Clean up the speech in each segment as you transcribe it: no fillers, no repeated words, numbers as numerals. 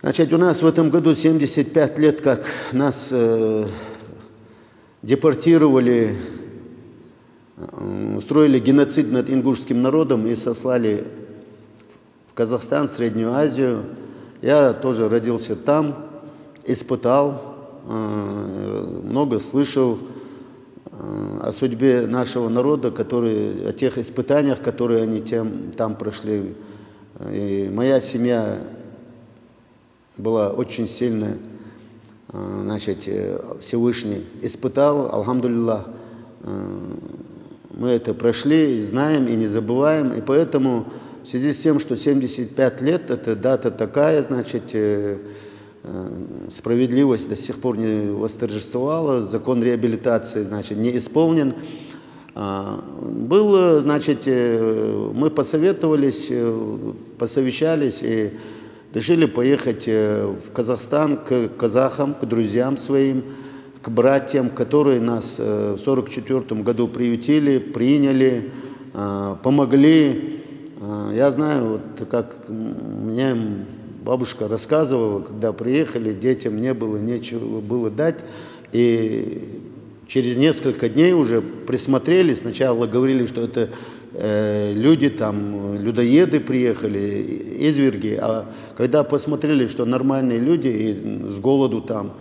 Значит, у нас в этом году 75 лет, как нас депортировали, устроили геноцид над ингушским народом и сослали в Казахстан, Среднюю Азию. Я тоже родился там, испытал, много слышал о судьбе нашего народа, о тех испытаниях, которые они там прошли. И моя семья была очень сильная, значит, Всевышний испытал, алхамдулиллах. Мы это прошли, знаем и не забываем, и поэтому в связи с тем, что 75 лет, это дата такая, значит, справедливость до сих пор не восторжествовала, закон реабилитации, значит, не исполнен. Было, значит, мы посоветовались, посовещались и решили поехать в Казахстан к казахам, к друзьям своим, к братьям, которые нас в 1944 году приютили, приняли, помогли. Я знаю, вот как мне бабушка рассказывала, когда приехали, детям не было нечего было дать, и через несколько дней уже присмотрели, сначала говорили, что это люди там, людоеды приехали, изверги, а когда посмотрели, что нормальные люди и с голоду там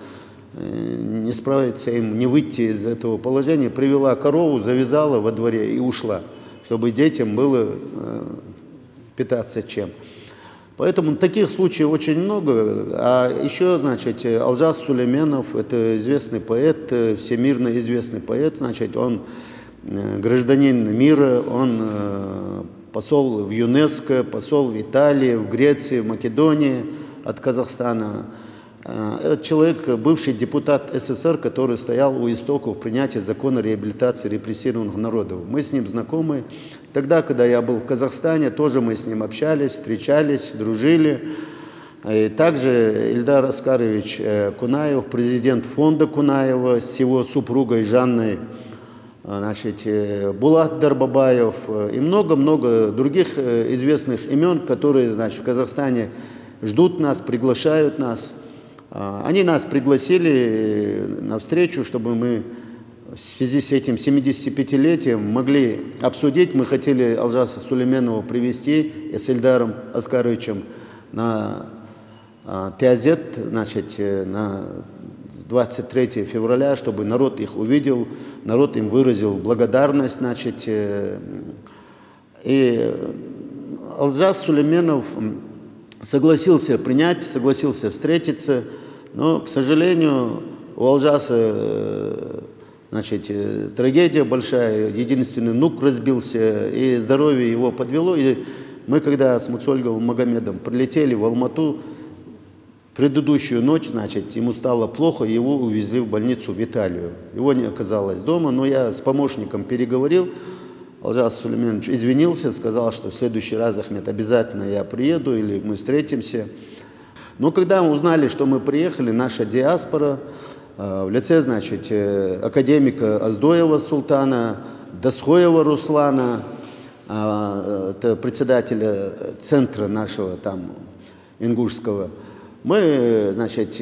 не справиться им, не выйти из этого положения, привела корову, завязала во дворе и ушла, чтобы детям было питаться чем. Поэтому таких случаев очень много. А еще, значит, Алжас Сулейменов, это известный поэт, всемирно известный поэт, значит, он гражданин мира, он посол в ЮНЕСКО, посол в Италии, в Греции, в Македонии от Казахстана. Этот человек, бывший депутат СССР, который стоял у истоков принятия закона реабилитации репрессированных народов. Мы с ним знакомы. Тогда, когда я был в Казахстане, тоже мы с ним общались, встречались, дружили. И также Ильдар Аскарович Кунаев, президент фонда Кунаева с его супругой Жанной, значит, Булат Дарбабаев и много-много других известных имен, которые, значит, в Казахстане ждут нас, приглашают нас. Они нас пригласили на встречу, чтобы мы в связи с этим 75-летием могли обсудить. Мы хотели Алжаса Сулейменова привести с Ильдаром Аскаровичем на Тиазет, значит, на 23 февраля, чтобы народ их увидел, народ им выразил благодарность, значит. И Алжас Сулейменов согласился принять, согласился встретиться, но, к сожалению, у Алжаса, значит, трагедия большая, единственный внук разбился, и здоровье его подвело. И мы, когда с Муцольговым Магомедом прилетели в Алмату, предыдущую ночь, значит, ему стало плохо, его увезли в больницу в Италию. Его не оказалось дома, но я с помощником переговорил. Алжас Сулейменович извинился, сказал, что в следующий раз, Ахмед, обязательно я приеду или мы встретимся. Но когда мы узнали, что мы приехали, наша диаспора в лице, значит, академика Аздоева Султана, Дасхоева Руслана, это председателя центра нашего там ингушского, мы, значит,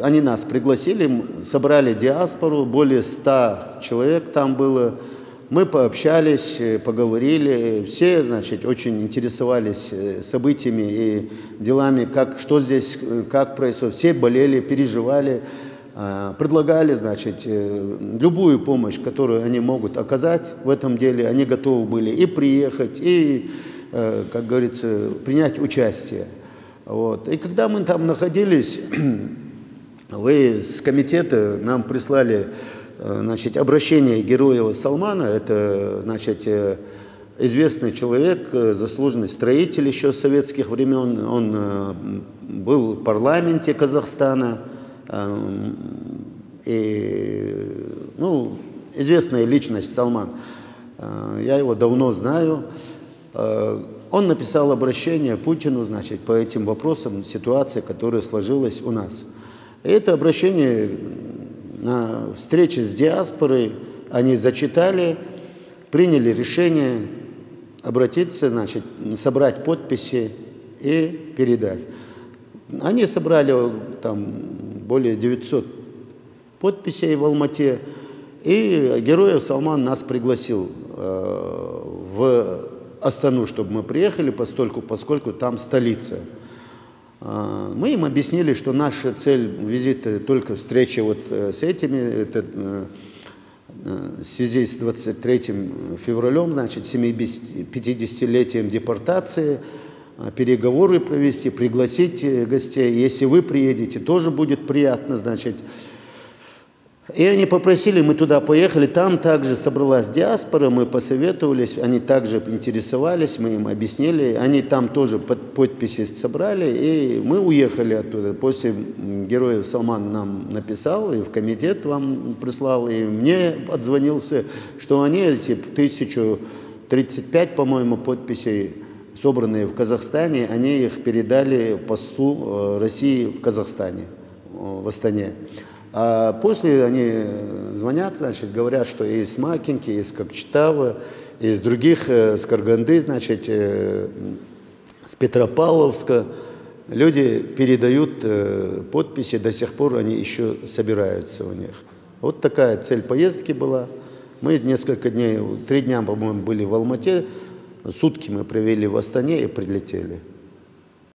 они нас пригласили, собрали диаспору, более 100 человек там было. Мы пообщались, поговорили, все, значит, очень интересовались событиями и делами, что здесь, как происходит. Все болели, переживали, предлагали, значит, любую помощь, которую они могут оказать в этом деле. Они готовы были и приехать, и, как говорится, принять участие. Вот. И когда мы там находились, вы с комитета нам прислали, значит, обращение Героева Салмана. Это, значит, известный человек, заслуженный строитель еще советских времен. Он был в парламенте Казахстана. И, ну, известная личность Салман. Я его давно знаю. Он написал обращение Путину, значит, по этим вопросам, ситуации, которая сложилась у нас. И это обращение на встрече с диаспорой они зачитали, приняли решение обратиться, значит, собрать подписи и передать. Они собрали там более 900 подписей в Алмате, и Героев Салман нас пригласил в Астану, чтобы мы приехали, поскольку там столица. Мы им объяснили, что наша цель визита только встреча вот с этими, в связи с 23 февралем, значит, 50-летием депортации, переговоры провести, пригласить гостей. Если вы приедете, тоже будет приятно, значит. И они попросили, мы туда поехали, там также собралась диаспора, мы посоветовались, они также интересовались, мы им объяснили, они там тоже подписи собрали, и мы уехали оттуда. После Героев Салман нам написал, и в комитет вам прислал, и мне отзвонился, что они эти 1035, по-моему, подписей, собранные в Казахстане, они их передали послу России в Казахстане, в Астане. А после они звонят, значит, говорят, что из Макинки, из Кокчетава, из других, с Караганды, значит, с Петропавловска люди передают подписи, до сих пор они еще собираются у них. Вот такая цель поездки была. Мы несколько дней, 3 дня, по-моему, были в Алмате, сутки мы провели в Астане и прилетели.